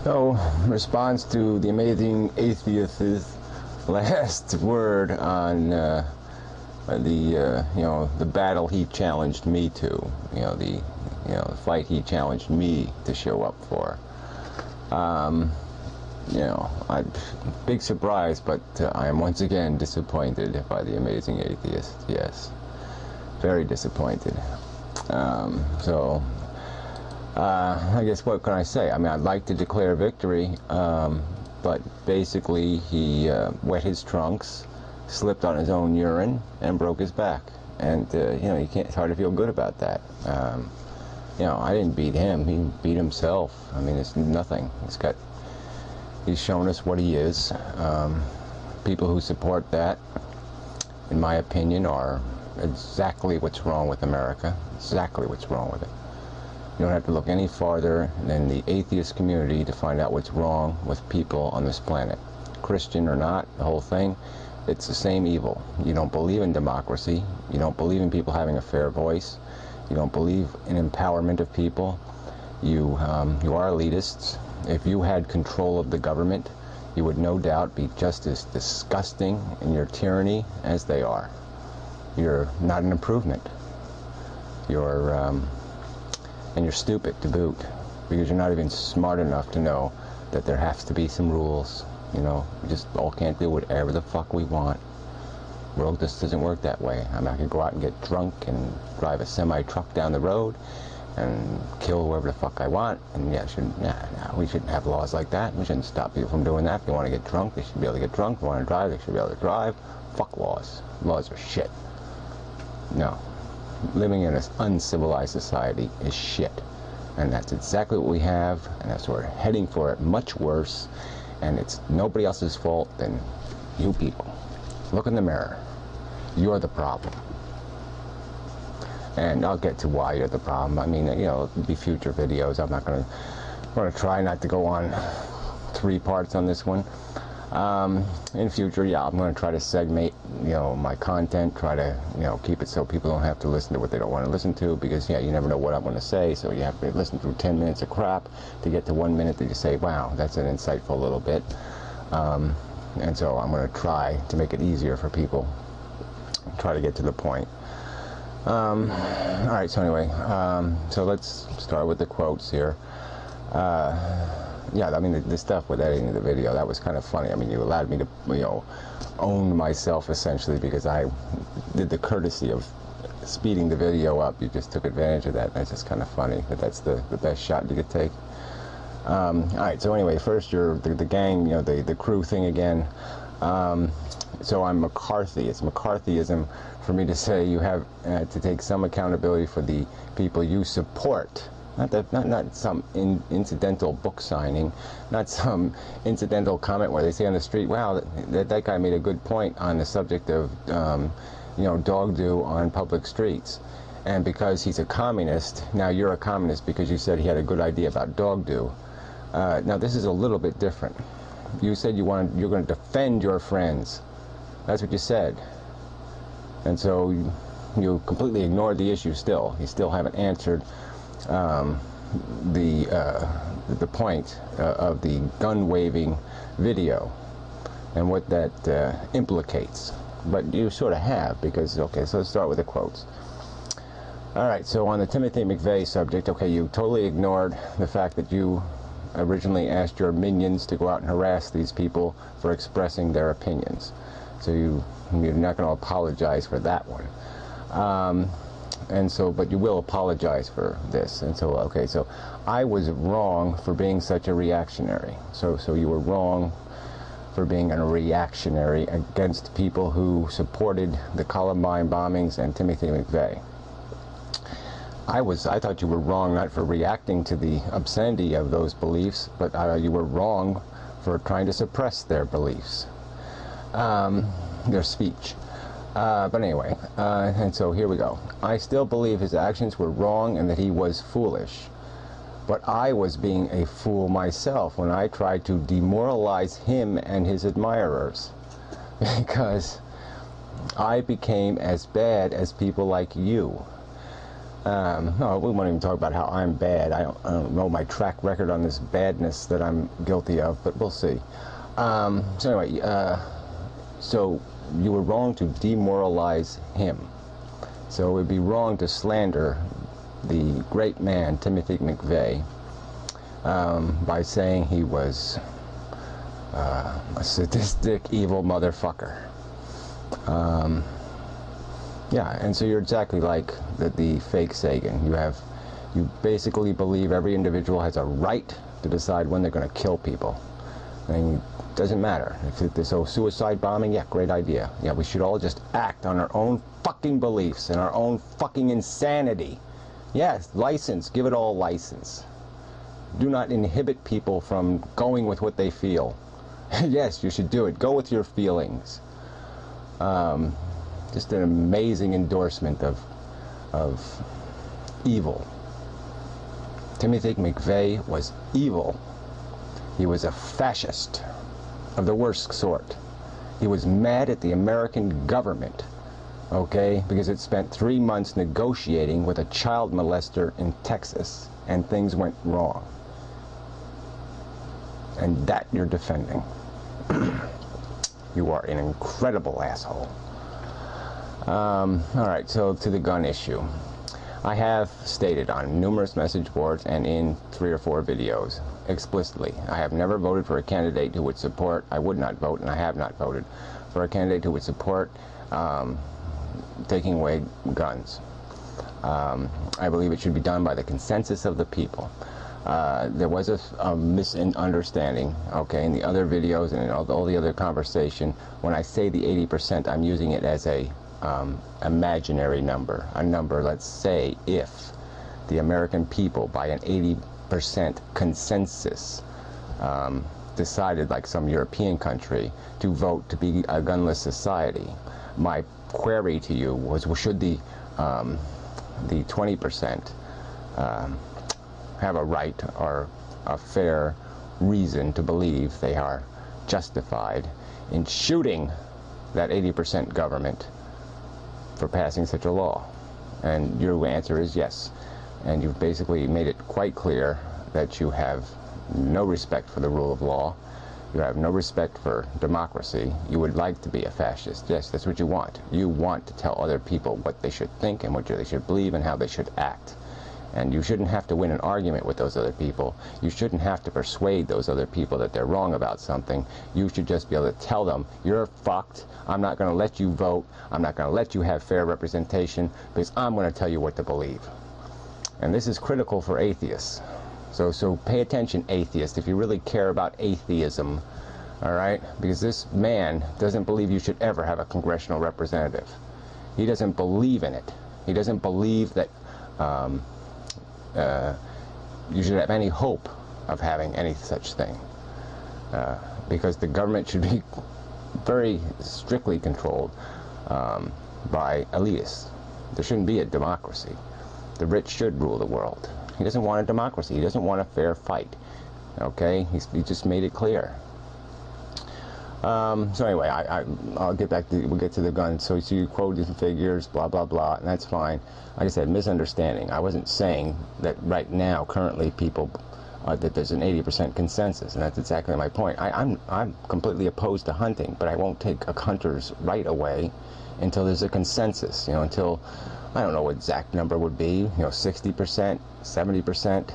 So, response to the amazing atheist's last word on the battle he challenged me to, the fight he challenged me to show up for. Big surprise, but I am once again disappointed by the amazing atheist. Yes, very disappointed. I guess what can I say? I mean, I'd like to declare victory, but basically he wet his trunks, slipped on his own urine, and broke his back. And you can't. It's hard to feel good about that. I didn't beat him. He beat himself. I mean, it's nothing. He's shown us what he is. People who support that, in my opinion, are exactly what's wrong with America. Exactly what's wrong with it. You don't have to look any farther than the atheist community to find out what's wrong with people on this planet. Christian or not, the whole thing, it's the same evil. You don't believe in democracy. You don't believe in people having a fair voice. You don't believe in empowerment of people. You are elitists. If you had control of the government, you would no doubt be just as disgusting in your tyranny as they are. You're not an improvement. And you're stupid to boot, because you're not even smart enough to know that there has to be some rules. We just all can't do whatever the fuck we want. The world just doesn't work that way. I could go out and get drunk and drive a semi-truck down the road and kill whoever the fuck I want, and we shouldn't have laws like that. We shouldn't stop people from doing that. If they want to get drunk, they should be able to get drunk. If they want to drive, they should be able to drive. Fuck laws. Laws are shit. No. Living in an uncivilized society is shit, and that's exactly what we have, and that's what we're heading for. It much worse, and it's nobody else's fault than you people. Look in the mirror. You're the problem, and I'll get to why you're the problem. I mean, it'll be future videos. I'm going to try not to go on 3 parts on this one. In future, I'm going to try to segment, my content, try to, keep it so people don't have to listen to what they don't want to listen to, because, you never know what I'm going to say, so you have to listen through 10 minutes of crap to get to 1 minute that you say, wow, that's an insightful little bit. And so I'm going to try to make it easier for people, try to get to the point. Alright, so anyway, so let's start with the quotes here. Yeah, I mean, the stuff with editing the video, that was kind of funny. I mean, you allowed me to, own myself, essentially, because I did the courtesy of speeding the video up. You just took advantage of that, and it's just kind of funny that that's the best shot you could take. Alright, so anyway, first, the gang, the crew thing again. So I'm McCarthy. It's McCarthyism for me to say you have to take some accountability for the people you support. Not some incidental book signing, not some incidental comment where they say on the street, wow, that guy made a good point on the subject of, dog do on public streets. And because he's a communist, now you're a communist because you said he had a good idea about dog do. Now this is a little bit different. You said you're going to defend your friends. That's what you said. And so you completely ignored the issue still. You still haven't answered the point of the gun waving video and what that implicates, but you sort of have, because okay, so let's start with the quotes. Alright, so on the Timothy McVeigh subject, okay, you totally ignored the fact that you originally asked your minions to go out and harass these people for expressing their opinions, so you're not going to apologize for that one. And so, but you will apologize for this. And so, okay, so I was wrong for being such a reactionary. So you were wrong for being a reactionary against people who supported the Columbine bombings and Timothy McVeigh. I thought you were wrong not for reacting to the obscenity of those beliefs, but you were wrong for trying to suppress their beliefs, their speech. But anyway, and so here we go. I still believe his actions were wrong and that he was foolish. But I was being a fool myself when I tried to demoralize him and his admirers, because I became as bad as people like you. No, we won't even talk about how I'm bad. I don't know my track record on this badness that I'm guilty of, but we'll see. So anyway, so you were wrong to demoralize him. So it would be wrong to slander the great man, Timothy McVeigh, by saying he was a sadistic, evil motherfucker. Yeah, and so you're exactly like the fake Sagan. You basically believe every individual has a right to decide when they're going to kill people. I mean, it doesn't matter. If there's suicide bombing, yeah, great idea. Yeah, we should all just act on our own fucking beliefs and our own fucking insanity. Yes, license, give it all license. Do not inhibit people from going with what they feel. Yes, you should do it. Go with your feelings. Just an amazing endorsement of evil. Timothy McVeigh was evil. He was a fascist of the worst sort. He was mad at the American government, okay, because it spent 3 months negotiating with a child molester in Texas, and things went wrong. And that you're defending. You are an incredible asshole. Alright, so to the gun issue. I have stated on numerous message boards and in 3 or 4 videos explicitly, I have never voted for a candidate who would support, I would not vote, and I have not voted for a candidate who would support taking away guns. I believe it should be done by the consensus of the people. There was a misunderstanding, okay, in the other videos and in all the other conversation. When I say the 80%, I'm using it as a imaginary number. A number, let's say, if the American people, by an 80% consensus, decided, like some European country, to vote to be a gunless society. My query to you was, well, should the 20% have a right or a fair reason to believe they are justified in shooting that 80% government for passing such a law? And your answer is yes. And you've basically made it quite clear that you have no respect for the rule of law. You have no respect for democracy. You would like to be a fascist. Yes, that's what you want. You want to tell other people what they should think and what they should believe and how they should act. And you shouldn't have to win an argument with those other people. You shouldn't have to persuade those other people that they're wrong about something. You should just be able to tell them, you're fucked. I'm not going to let you vote. I'm not going to let you have fair representation because I'm going to tell you what to believe. And this is critical for atheists. So pay attention, atheists, if you really care about atheism, all right? Because this man doesn't believe you should ever have a congressional representative. He doesn't believe in it. He doesn't believe that you should have any hope of having any such thing, because the government should be very strictly controlled by elitists. There shouldn't be a democracy. The rich should rule the world. He doesn't want a democracy. He doesn't want a fair fight. Okay, he just made it clear. So anyway, I'll get back to, we'll get to the gun. So you quoted figures, blah, blah, blah, and that's fine. Like I said, misunderstanding. I wasn't saying that right now, currently, people, that there's an 80% consensus, and that's exactly my point. I'm completely opposed to hunting, but I won't take a hunter's right away until there's a consensus, you know, until, I don't know what exact number would be, you know, 60%, 70%.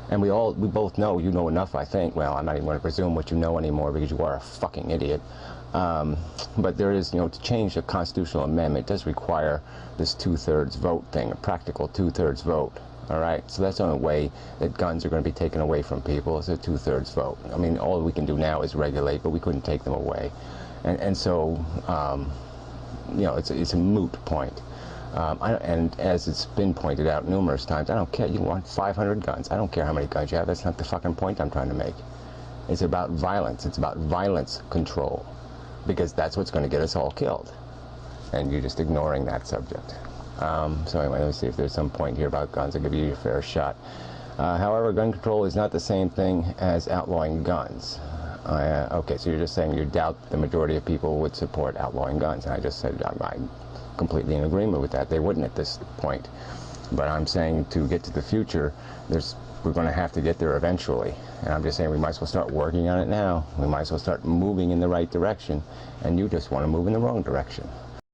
And we both know, you know enough, I think. Well, I'm not even going to presume what you know anymore because you are a fucking idiot. But there is, you know, to change a constitutional amendment does require this 2/3 vote thing, a practical 2/3 vote. All right, so that's the only way that guns are going to be taken away from people is a 2/3 vote. I mean, all we can do now is regulate, but we couldn't take them away. And so, you know, it's a moot point. And as it's been pointed out numerous times, I don't care. You want 500 guns. I don't care how many guns you have. That's not the fucking point I'm trying to make. It's about violence. It's about violence control. Because that's what's going to get us all killed. And you're just ignoring that subject. So anyway, let's see if there's some point here about guns. I'll give you your fair shot. However, gun control is not the same thing as outlawing guns. Okay, so you're just saying you doubt the majority of people would support outlawing guns. And I just said I'm completely in agreement with that. They wouldn't at this point. But I'm saying to get to the future, we're going to have to get there eventually. And I'm just saying we might as well start working on it now. We might as well start moving in the right direction. And you just want to move in the wrong direction.